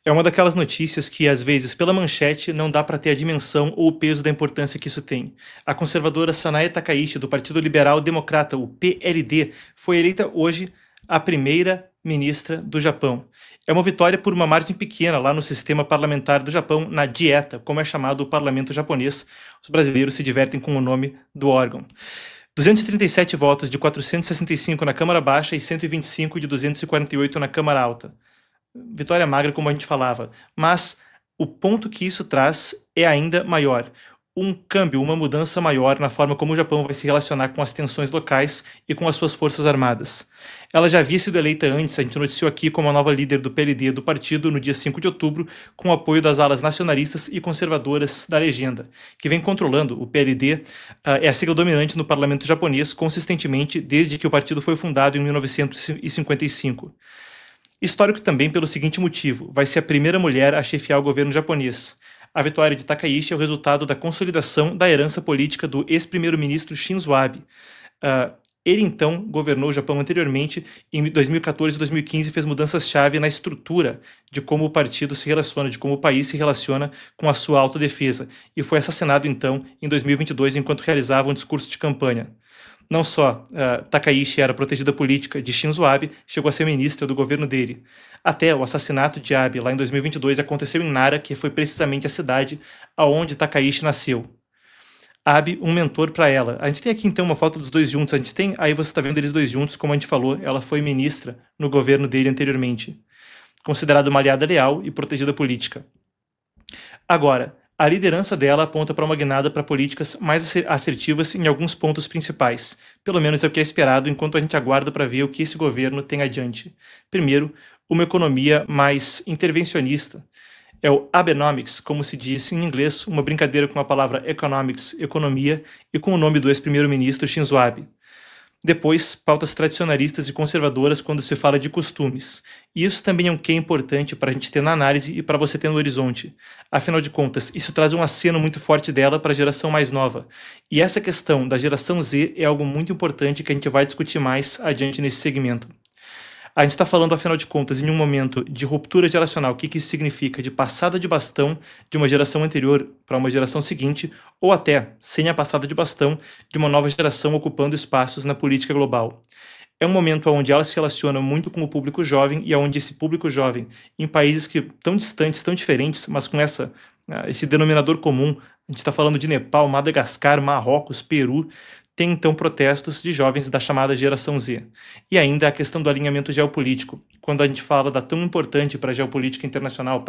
É uma daquelas notícias que, às vezes, pela manchete, não dá para ter a dimensão ou o peso da importância que isso tem. A conservadora Sanae Takaichi, do Partido Liberal Democrata, o PLD, foi eleita hoje a primeira ministra do Japão. É uma vitória por uma margem pequena lá no sistema parlamentar do Japão, na Dieta, como é chamado o parlamento japonês. Os brasileiros se divertem com o nome do órgão. 237 votos de 465 na Câmara Baixa e 125 de 248 na Câmara Alta. Vitória magra, como a gente falava, mas o ponto que isso traz é ainda maior. Um câmbio, uma mudança maior na forma como o Japão vai se relacionar com as tensões locais e com as suas forças armadas. Ela já havia sido eleita antes, a gente noticiou aqui como a nova líder do PLD do partido no dia 5 de outubro, com o apoio das alas nacionalistas e conservadoras da legenda, que vem controlando o PLD, é a sigla dominante no parlamento japonês consistentemente desde que o partido foi fundado em 1955. Histórico também pelo seguinte motivo: vai ser a primeira mulher a chefiar o governo japonês. A vitória de Takaichi é o resultado da consolidação da herança política do ex-primeiro-ministro Shinzo Abe. Ele, então, governou o Japão anteriormente, em 2014 e 2015 fez mudanças-chave na estrutura de como o partido se relaciona, de como o país se relaciona com a sua autodefesa, e foi assassinado, então, em 2022, enquanto realizava um discurso de campanha. Não só Takaichi era protegida política de Shinzo Abe, chegou a ser ministra do governo dele. Até o assassinato de Abe, lá em 2022, aconteceu em Nara, que foi precisamente a cidade onde Takaichi nasceu. Abe, um mentor para ela. A gente tem aqui então uma foto dos dois juntos. A gente tem, aí você está vendo eles dois juntos, como a gente falou, ela foi ministra no governo dele anteriormente. Considerada uma aliada leal e protegida política. Agora, a liderança dela aponta para uma guinada para políticas mais assertivas em alguns pontos principais. Pelo menos é o que é esperado enquanto a gente aguarda para ver o que esse governo tem adiante. Primeiro, uma economia mais intervencionista. É o Abenomics, como se diz em inglês, uma brincadeira com a palavra economics, economia, e com o nome do ex-primeiro-ministro Shinzo Abe. Depois, pautas tradicionalistas e conservadoras quando se fala de costumes. E isso também é um quê importante para a gente ter na análise e para você ter no horizonte. Afinal de contas, isso traz um aceno muito forte dela para a geração mais nova. E essa questão da geração Z é algo muito importante que a gente vai discutir mais adiante nesse segmento. A gente está falando, afinal de contas, em um momento de ruptura geracional. O que isso significa? De passada de bastão de uma geração anterior para uma geração seguinte, ou até, sem a passada de bastão, de uma nova geração ocupando espaços na política global. É um momento onde ela se relaciona muito com o público jovem e onde esse público jovem, em países que tão distantes, tão diferentes, mas com esse denominador comum, a gente está falando de Nepal, Madagascar, Marrocos, Peru, tem então protestos de jovens da chamada geração Z. E ainda a questão do alinhamento geopolítico. Quando a gente fala da tão importante para a geopolítica internacional,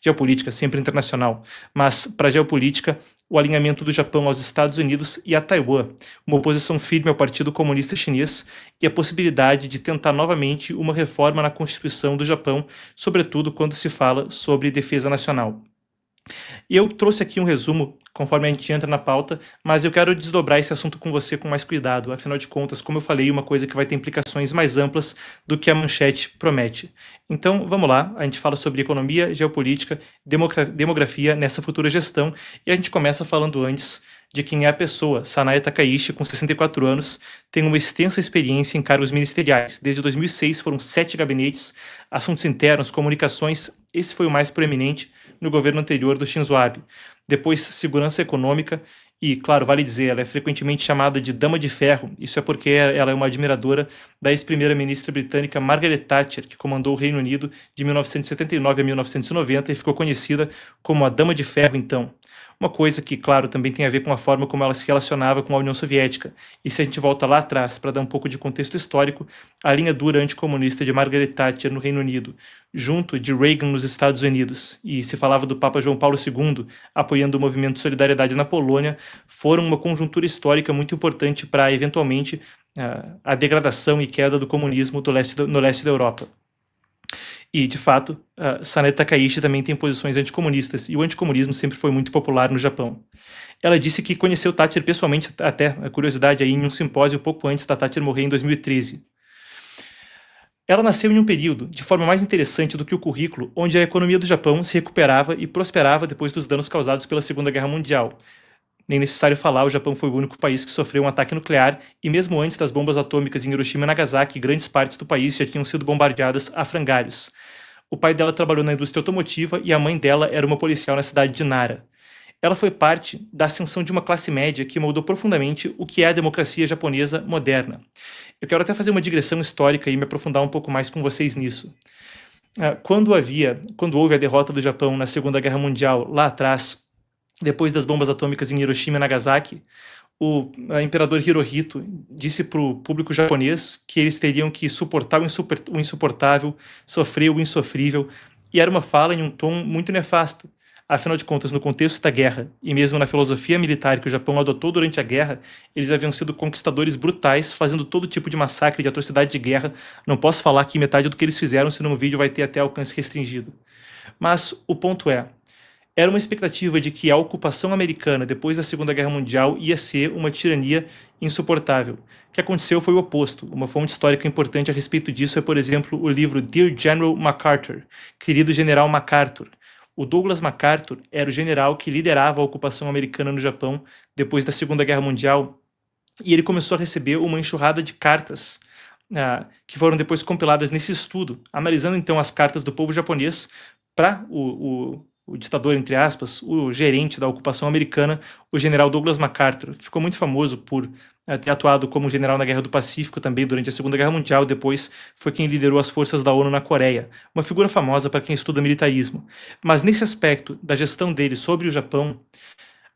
geopolítica sempre internacional, mas para a geopolítica, o alinhamento do Japão aos Estados Unidos e a Taiwan, uma oposição firme ao Partido Comunista Chinês e a possibilidade de tentar novamente uma reforma na Constituição do Japão, sobretudo quando se fala sobre defesa nacional. E eu trouxe aqui um resumo, conforme a gente entra na pauta, mas eu quero desdobrar esse assunto com você com mais cuidado. Afinal de contas, como eu falei, uma coisa que vai ter implicações mais amplas do que a manchete promete. Então, vamos lá, a gente fala sobre economia, geopolítica, demografia nessa futura gestão, e a gente começa falando antes de quem é a pessoa. Sanae Takaichi, com 64 anos, tem uma extensa experiência em cargos ministeriais. Desde 2006 foram 7 gabinetes, assuntos internos, comunicações, esse foi o mais proeminente no governo anterior do Shinzo Abe. Depois, segurança econômica e, claro, vale dizer, ela é frequentemente chamada de Dama de Ferro. Isso é porque ela é uma admiradora da ex-primeira-ministra britânica Margaret Thatcher, que comandou o Reino Unido de 1979 a 1990 e ficou conhecida como a Dama de Ferro, então. Uma coisa que, claro, também tem a ver com a forma como ela se relacionava com a União Soviética. E se a gente volta lá atrás para dar um pouco de contexto histórico, a linha dura anticomunista de Margaret Thatcher no Reino Unido, junto de Reagan nos Estados Unidos, e se falava do Papa João Paulo II apoiando o movimento de solidariedade na Polônia, foram uma conjuntura histórica muito importante para, eventualmente, a degradação e queda do comunismo no leste da Europa. E, de fato, Sanae Takaichi também tem posições anticomunistas, e o anticomunismo sempre foi muito popular no Japão. Ela disse que conheceu Thatcher pessoalmente, até a curiosidade aí, em um simpósio pouco antes da Thatcher morrer em 2013. Ela nasceu em um período, de forma mais interessante do que o currículo, onde a economia do Japão se recuperava e prosperava depois dos danos causados pela Segunda Guerra Mundial. Nem necessário falar, o Japão foi o único país que sofreu um ataque nuclear, e mesmo antes das bombas atômicas em Hiroshima e Nagasaki, grandes partes do país já tinham sido bombardeadas a frangalhos. O pai dela trabalhou na indústria automotiva e a mãe dela era uma policial na cidade de Nara. Ela foi parte da ascensão de uma classe média que moldou profundamente o que é a democracia japonesa moderna. Eu quero até fazer uma digressão histórica e me aprofundar um pouco mais com vocês nisso. Quando houve a derrota do Japão na Segunda Guerra Mundial, lá atrás, depois das bombas atômicas em Hiroshima e Nagasaki, o imperador Hirohito disse para o público japonês que eles teriam que suportar o insuportável, sofrer o insofrível, e era uma fala em um tom muito nefasto. Afinal de contas, no contexto da guerra, e mesmo na filosofia militar que o Japão adotou durante a guerra, eles haviam sido conquistadores brutais, fazendo todo tipo de massacre e de atrocidade de guerra. Não posso falar aqui metade do que eles fizeram, senão o vídeo vai ter até alcance restringido. Mas o ponto é, era uma expectativa de que a ocupação americana depois da Segunda Guerra Mundial ia ser uma tirania insuportável. O que aconteceu foi o oposto. Uma fonte histórica importante a respeito disso é, por exemplo, o livro Dear General MacArthur, Querido General MacArthur. O Douglas MacArthur era o general que liderava a ocupação americana no Japão depois da Segunda Guerra Mundial, e ele começou a receber uma enxurrada de cartas que foram depois compiladas nesse estudo, analisando então as cartas do povo japonês para o ditador, entre aspas, o gerente da ocupação americana, o general Douglas MacArthur. Ficou muito famoso por ter atuado como general na Guerra do Pacífico também durante a Segunda Guerra Mundial, depois foi quem liderou as forças da ONU na Coreia. Uma figura famosa para quem estuda militarismo. Mas nesse aspecto da gestão dele sobre o Japão,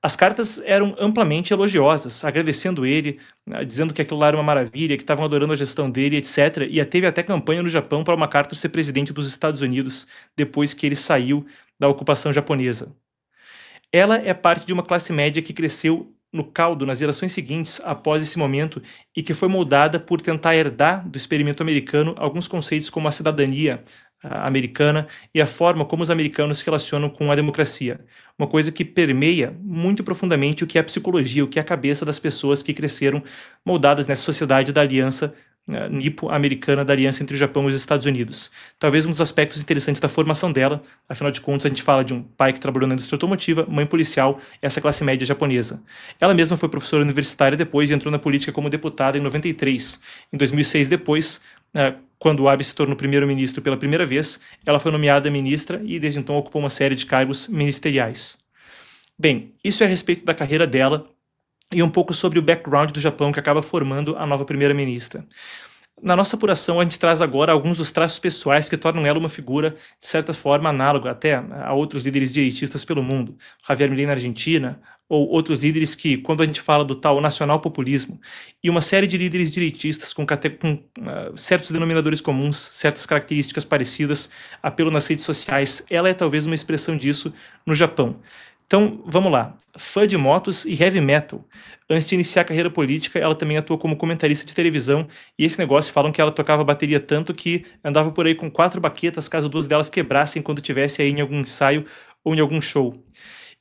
as cartas eram amplamente elogiosas, agradecendo ele, dizendo que aquilo lá era uma maravilha, que estavam adorando a gestão dele, etc. E teve até campanha no Japão para o MacArthur ser presidente dos Estados Unidos depois que ele saiu da ocupação japonesa. Ela é parte de uma classe média que cresceu no caldo nas gerações seguintes após esse momento e que foi moldada por tentar herdar do experimento americano alguns conceitos como a cidadania americana e a forma como os americanos se relacionam com a democracia. Uma coisa que permeia muito profundamente o que é a psicologia, o que é a cabeça das pessoas que cresceram moldadas nessa sociedade da aliança nipo-americana, da aliança entre o Japão e os Estados Unidos. Talvez um dos aspectos interessantes da formação dela, afinal de contas a gente fala de um pai que trabalhou na indústria automotiva, mãe policial, essa classe média japonesa. Ela mesma foi professora universitária depois e entrou na política como deputada em 93. Em 2006 depois, quando o Abe se tornou primeiro-ministro pela primeira vez, ela foi nomeada ministra e desde então ocupou uma série de cargos ministeriais. Bem, isso é a respeito da carreira dela e um pouco sobre o background do Japão que acaba formando a nova primeira-ministra. Na nossa apuração, a gente traz agora alguns dos traços pessoais que tornam ela uma figura, de certa forma, análoga até a outros líderes direitistas pelo mundo, Javier Milei na Argentina, ou outros líderes que, quando a gente fala do tal nacional-populismo, e uma série de líderes direitistas com certos denominadores comuns, certas características parecidas, apelo nas redes sociais, ela é talvez uma expressão disso no Japão. Então, vamos lá. Fã de motos e heavy metal. Antes de iniciar a carreira política, ela também atuou como comentarista de televisão, e esse negócio falam que ela tocava bateria tanto que andava por aí com 4 baquetas caso 2 delas quebrassem quando estivesse aí em algum ensaio ou em algum show.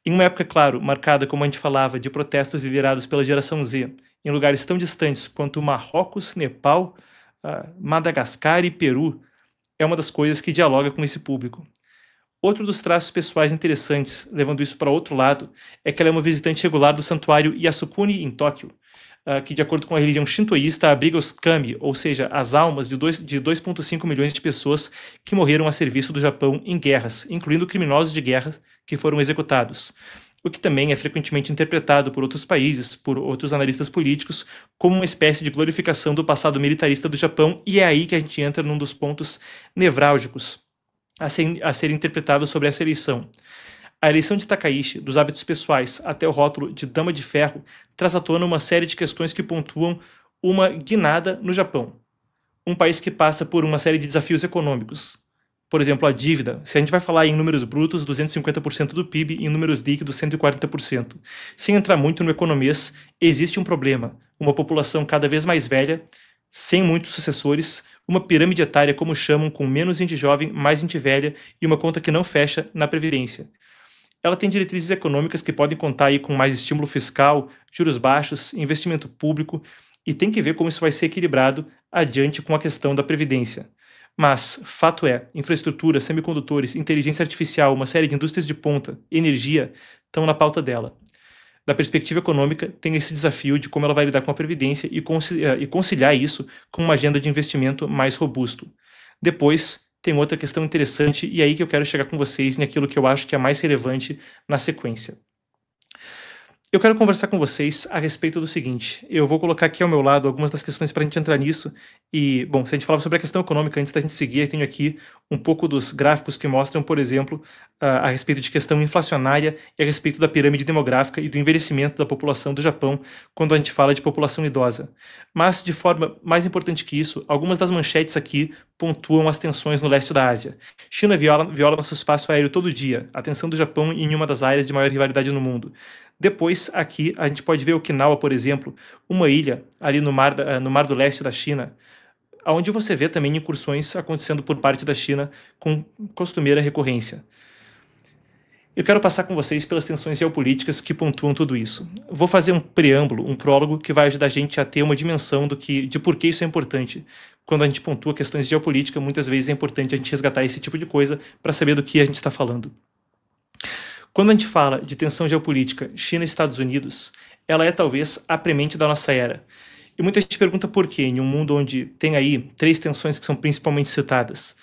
Em uma época, claro, marcada, como a gente falava, de protestos liderados pela geração Z, em lugares tão distantes quanto Marrocos, Nepal, Madagascar e Peru, é uma das coisas que dialoga com esse público. Outro dos traços pessoais interessantes, levando isso para outro lado, é que ela é uma visitante regular do santuário Yasukuni, em Tóquio, que, de acordo com a religião shintoísta, abriga os kami, ou seja, as almas de 2,5 milhões de pessoas que morreram a serviço do Japão em guerras, incluindo criminosos de guerra que foram executados. O que também é frequentemente interpretado por outros países, por outros analistas políticos, como uma espécie de glorificação do passado militarista do Japão, e é aí que a gente entra num dos pontos nevrálgicos a ser interpretado sobre essa eleição. A eleição de Takaichi, dos hábitos pessoais até o rótulo de Dama de Ferro, traz à tona uma série de questões que pontuam uma guinada no Japão. Um país que passa por uma série de desafios econômicos. Por exemplo, a dívida. Se a gente vai falar em números brutos, 250% do PIB, e em números líquidos, 140%. Sem entrar muito no economês, existe um problema. Uma população cada vez mais velha, sem muitos sucessores, uma pirâmide etária, como chamam, com menos gente jovem, mais gente velha e uma conta que não fecha na Previdência. Ela tem diretrizes econômicas que podem contar aí com mais estímulo fiscal, juros baixos, investimento público, e tem que ver como isso vai ser equilibrado adiante com a questão da Previdência. Mas, fato é, infraestrutura, semicondutores, inteligência artificial, uma série de indústrias de ponta, energia, estão na pauta dela. Da perspectiva econômica, tem esse desafio de como ela vai lidar com a Previdência e conciliar isso com uma agenda de investimento mais robusto. Depois, tem outra questão interessante e é aí que eu quero chegar com vocês naquilo que eu acho que é mais relevante na sequência. Eu quero conversar com vocês a respeito do seguinte. Eu vou colocar aqui ao meu lado algumas das questões para a gente entrar nisso. E, bom, se a gente falava sobre a questão econômica, antes da gente seguir, eu tenho aqui um pouco dos gráficos que mostram, por exemplo, a respeito de questão inflacionária e a respeito da pirâmide demográfica e do envelhecimento da população do Japão quando a gente fala de população idosa. Mas, de forma mais importante que isso, algumas das manchetes aqui pontuam as tensões no leste da Ásia. China viola nosso espaço aéreo todo dia. A tensão do Japão em uma das áreas de maior rivalidade no mundo. Depois, aqui, a gente pode ver Okinawa, por exemplo, uma ilha ali no mar do leste da China, onde você vê também incursões acontecendo por parte da China com costumeira recorrência. Eu quero passar com vocês pelas tensões geopolíticas que pontuam tudo isso. Vou fazer um preâmbulo, um prólogo, que vai ajudar a gente a ter uma dimensão de por que isso é importante. Quando a gente pontua questões de geopolítica, muitas vezes é importante a gente resgatar esse tipo de coisa para saber do que a gente está falando. Quando a gente fala de tensão geopolítica China e Estados Unidos, ela é talvez a premente da nossa era. E muita gente pergunta por quê, em um mundo onde tem aí 3 tensões que são principalmente citadas.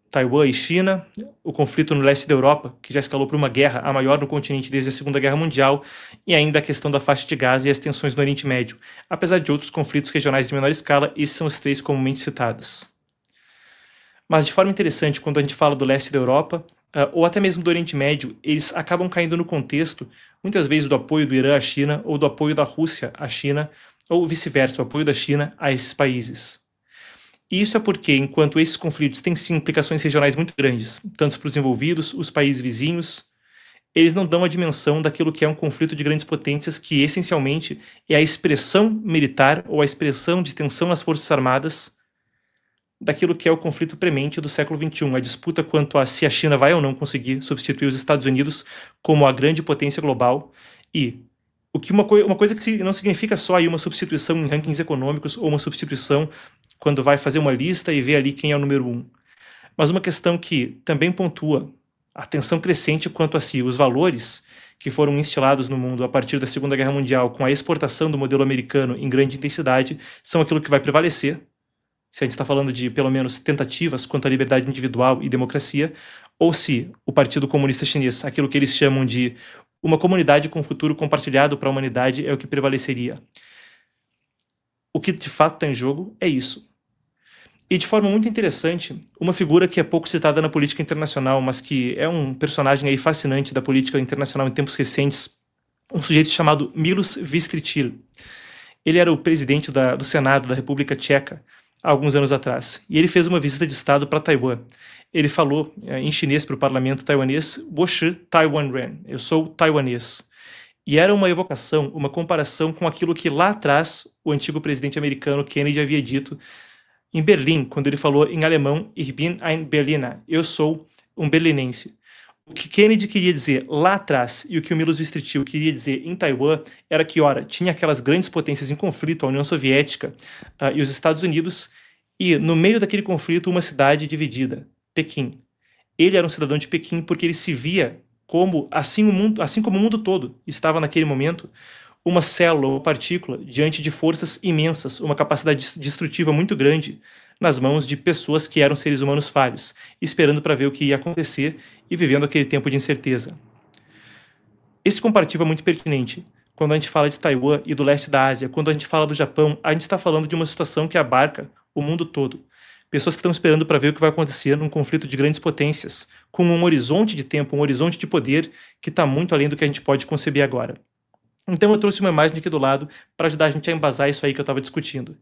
Taiwan e China, o conflito no leste da Europa, que já escalou para uma guerra, a maior no continente desde a Segunda Guerra Mundial, e ainda a questão da faixa de Gaza e as tensões no Oriente Médio. Apesar de outros conflitos regionais de menor escala, esses são os 3 comumente citados. Mas de forma interessante, quando a gente fala do leste da Europa, ou até mesmo do Oriente Médio, eles acabam caindo no contexto, muitas vezes, do apoio do Irã à China, ou do apoio da Rússia à China, ou vice-versa, o apoio da China a esses países. E isso é porque, enquanto esses conflitos têm sim implicações regionais muito grandes, tanto para os envolvidos, os países vizinhos, eles não dão a dimensão daquilo que é um conflito de grandes potências, que essencialmente é a expressão militar ou a expressão de tensão nas forças armadas daquilo que é o conflito premente do século XXI, a disputa quanto a se a China vai ou não conseguir substituir os Estados Unidos como a grande potência global, e o que uma coisa que não significa só aí uma substituição em rankings econômicos ou uma substituição quando vai fazer uma lista e ver ali quem é o número 1, mas uma questão que também pontua a tensão crescente quanto a si os valores que foram instilados no mundo a partir da Segunda Guerra Mundial com a exportação do modelo americano em grande intensidade são aquilo que vai prevalecer, se a gente está falando de, pelo menos, tentativas quanto à liberdade individual e democracia, ou se o Partido Comunista Chinês, aquilo que eles chamam de uma comunidade com futuro compartilhado para a humanidade, é o que prevaleceria. O que de fato está em jogo é isso. E de forma muito interessante, uma figura que é pouco citada na política internacional, mas que é um personagem aí fascinante da política internacional em tempos recentes, um sujeito chamado Milos Vystrčil. Ele era o presidente do Senado da República Tcheca, há alguns anos atrás, e ele fez uma visita de Estado para Taiwan. Ele falou em chinês para o parlamento taiwanês, 我是台湾人, eu sou taiwanês. E era uma evocação, uma comparação com aquilo que lá atrás o antigo presidente americano Kennedy havia dito em Berlim, quando ele falou em alemão, Ich bin ein Berliner, eu sou um berlinense. O que Kennedy queria dizer lá atrás e o que o Milos Vystrčil queria dizer em Taiwan era que, ora, tinha aquelas grandes potências em conflito, a União Soviética e os Estados Unidos, e no meio daquele conflito uma cidade dividida, Pequim. Ele era um cidadão de Pequim porque ele se via como, assim como o mundo todo estava naquele momento, uma célula ou partícula diante de forças imensas, uma capacidade destrutiva muito grande nas mãos de pessoas que eram seres humanos falhos, esperando para ver o que ia acontecer e vivendo aquele tempo de incerteza. Esse comparativo é muito pertinente. Quando a gente fala de Taiwan e do leste da Ásia, quando a gente fala do Japão, a gente está falando de uma situação que abarca o mundo todo. Pessoas que estão esperando para ver o que vai acontecer num conflito de grandes potências, com um horizonte de tempo, um horizonte de poder que está muito além do que a gente pode conceber agora. Então eu trouxe uma imagem aqui do lado para ajudar a gente a embasar isso aí que eu estava discutindo.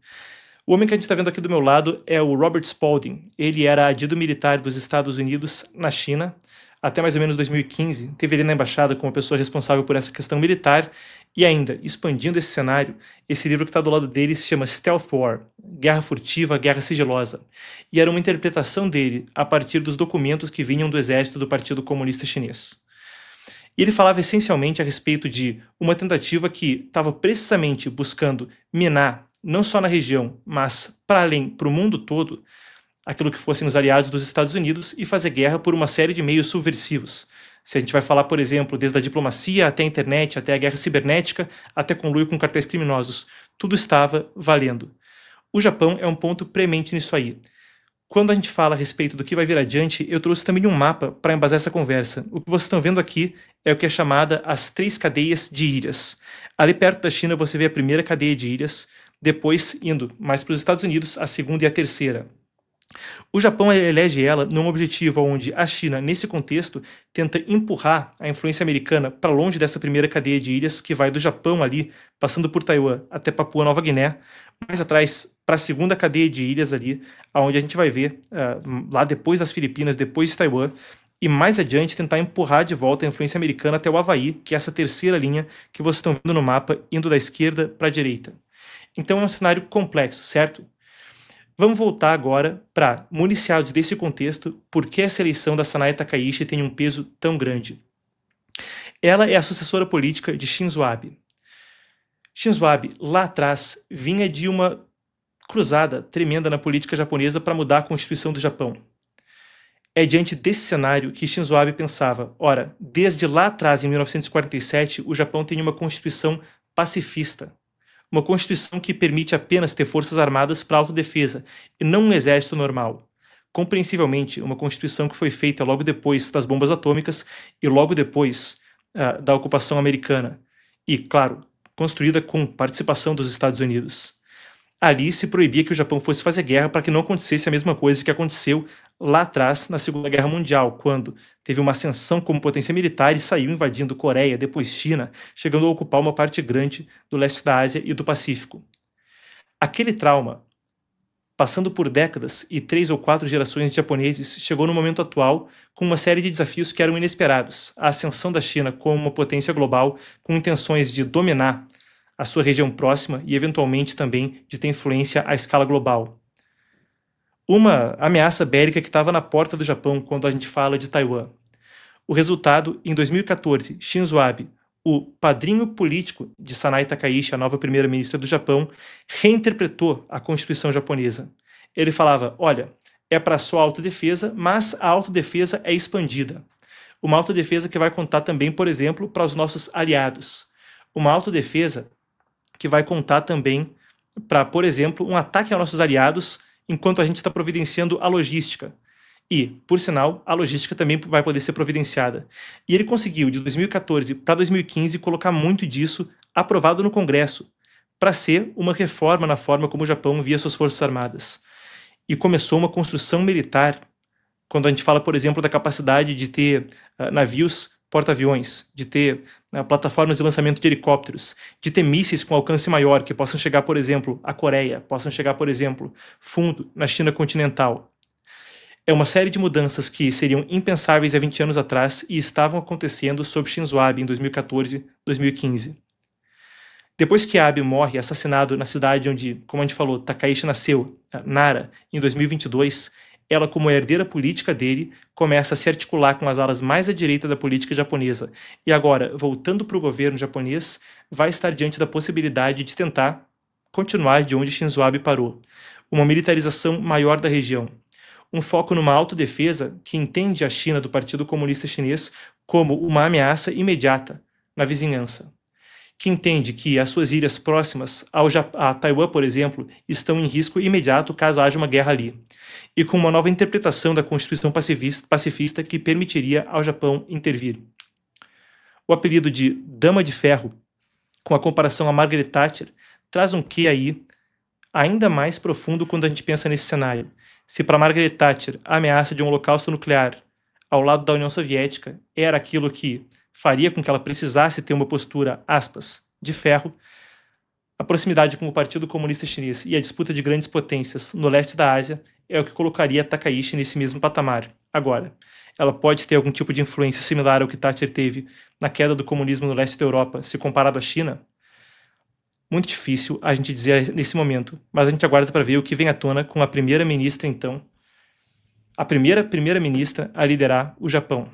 O homem que a gente está vendo aqui do meu lado é o Robert Spalding. Ele era adido militar dos Estados Unidos na China até mais ou menos 2015. Teve ele na embaixada como pessoa responsável por essa questão militar. E ainda, expandindo esse cenário, esse livro que está do lado dele se chama Stealth War, Guerra Furtiva, Guerra Sigilosa. E era uma interpretação dele a partir dos documentos que vinham do exército do Partido Comunista Chinês. E ele falava essencialmente a respeito de uma tentativa que estava precisamente buscando minar, não só na região, mas para além, para o mundo todo, aquilo que fossem os aliados dos Estados Unidos e fazer guerra por uma série de meios subversivos. Se a gente vai falar, por exemplo, desde a diplomacia até a internet, até a guerra cibernética, até conluio com cartéis criminosos, tudo estava valendo. O Japão é um ponto premente nisso aí. Quando a gente fala a respeito do que vai vir adiante, eu trouxe também um mapa para embasar essa conversa. O que vocês estão vendo aqui é o que é chamada as 3 cadeias de ilhas. Ali perto da China você vê a primeira cadeia de ilhas, depois indo mais para os Estados Unidos, a segunda e a terceira. O Japão elege ela num objetivo onde a China, nesse contexto, tenta empurrar a influência americana para longe dessa primeira cadeia de ilhas, que vai do Japão ali, passando por Taiwan até Papua Nova Guiné, mais atrás para a segunda cadeia de ilhas ali, onde a gente vai ver, lá depois das Filipinas, depois de Taiwan, e mais adiante tentar empurrar de volta a influência americana até o Havaí, que é essa terceira linha que vocês estão vendo no mapa, indo da esquerda para a direita. Então é um cenário complexo, certo? Vamos voltar agora para, municiados desse contexto, por que essa eleição da Sanae Takaichi tem um peso tão grande. Ela é a sucessora política de Shinzo Abe. Shinzo Abe, lá atrás, vinha de uma cruzada tremenda na política japonesa para mudar a Constituição do Japão. É diante desse cenário que Shinzo Abe pensava, ora, desde lá atrás, em 1947, o Japão tem uma Constituição pacifista. Uma Constituição que permite apenas ter forças armadas para autodefesa, e não um exército normal. Compreensivelmente, uma Constituição que foi feita logo depois das bombas atômicas e logo depois da ocupação americana. E, claro, construída com participação dos Estados Unidos. Ali se proibia que o Japão fosse fazer guerra para que não acontecesse a mesma coisa que aconteceu lá atrás na Segunda Guerra Mundial, quando teve uma ascensão como potência militar e saiu invadindo Coreia, depois China, chegando a ocupar uma parte grande do leste da Ásia e do Pacífico. Aquele trauma, passando por décadas e 3 ou 4 gerações de japoneses, chegou no momento atual com uma série de desafios que eram inesperados. A ascensão da China como uma potência global, com intenções de dominar a sua região próxima e, eventualmente, também de ter influência à escala global. Uma ameaça bélica que estava na porta do Japão quando a gente fala de Taiwan. O resultado, em 2014, Shinzo Abe, o padrinho político de Sanae Takaichi, a nova primeira-ministra do Japão, reinterpretou a Constituição japonesa. Ele falava, olha, é para só autodefesa, mas a autodefesa é expandida. Uma autodefesa que vai contar também, por exemplo, para os nossos aliados. Uma autodefesa que vai contar também para, por exemplo, um ataque aos nossos aliados enquanto a gente está providenciando a logística. E, por sinal, a logística também vai poder ser providenciada. E ele conseguiu, de 2014 para 2015, colocar muito disso aprovado no Congresso, para ser uma reforma na forma como o Japão via suas forças armadas. E começou uma construção militar, quando a gente fala, por exemplo, da capacidade de ter navios porta-aviões, de ter plataformas de lançamento de helicópteros, de ter mísseis com alcance maior, que possam chegar, por exemplo, à Coreia, possam chegar, por exemplo, fundo na China continental. É uma série de mudanças que seriam impensáveis há 20 anos atrás e estavam acontecendo sob Shinzo Abe em 2014, 2015. Depois que Abe morre assassinado na cidade onde, como a gente falou, Takaichi nasceu, Nara, em 2022, ela, como herdeira política dele, começa a se articular com as alas mais à direita da política japonesa e agora, voltando para o governo japonês, vai estar diante da possibilidade de tentar continuar de onde Shinzo Abe parou. Uma militarização maior da região. Um foco numa autodefesa que entende a China do Partido Comunista Chinês como uma ameaça imediata na vizinhança. Que entende que as suas ilhas próximas a Taiwan, por exemplo, estão em risco imediato caso haja uma guerra ali. E com uma nova interpretação da Constituição pacifista que permitiria ao Japão intervir. O apelido de Dama de Ferro, com a comparação a Margaret Thatcher, traz um quê aí ainda mais profundo quando a gente pensa nesse cenário. Se para Margaret Thatcher a ameaça de um holocausto nuclear ao lado da União Soviética era aquilo que faria com que ela precisasse ter uma postura, aspas, de ferro, a proximidade com o Partido Comunista Chinês e a disputa de grandes potências no leste da Ásia é o que colocaria Takaichi nesse mesmo patamar. Agora, ela pode ter algum tipo de influência similar ao que Thatcher teve na queda do comunismo no leste da Europa, se comparado à China? Muito difícil a gente dizer nesse momento, mas a gente aguarda para ver o que vem à tona com a primeira-ministra, então, a primeira-ministra a liderar o Japão.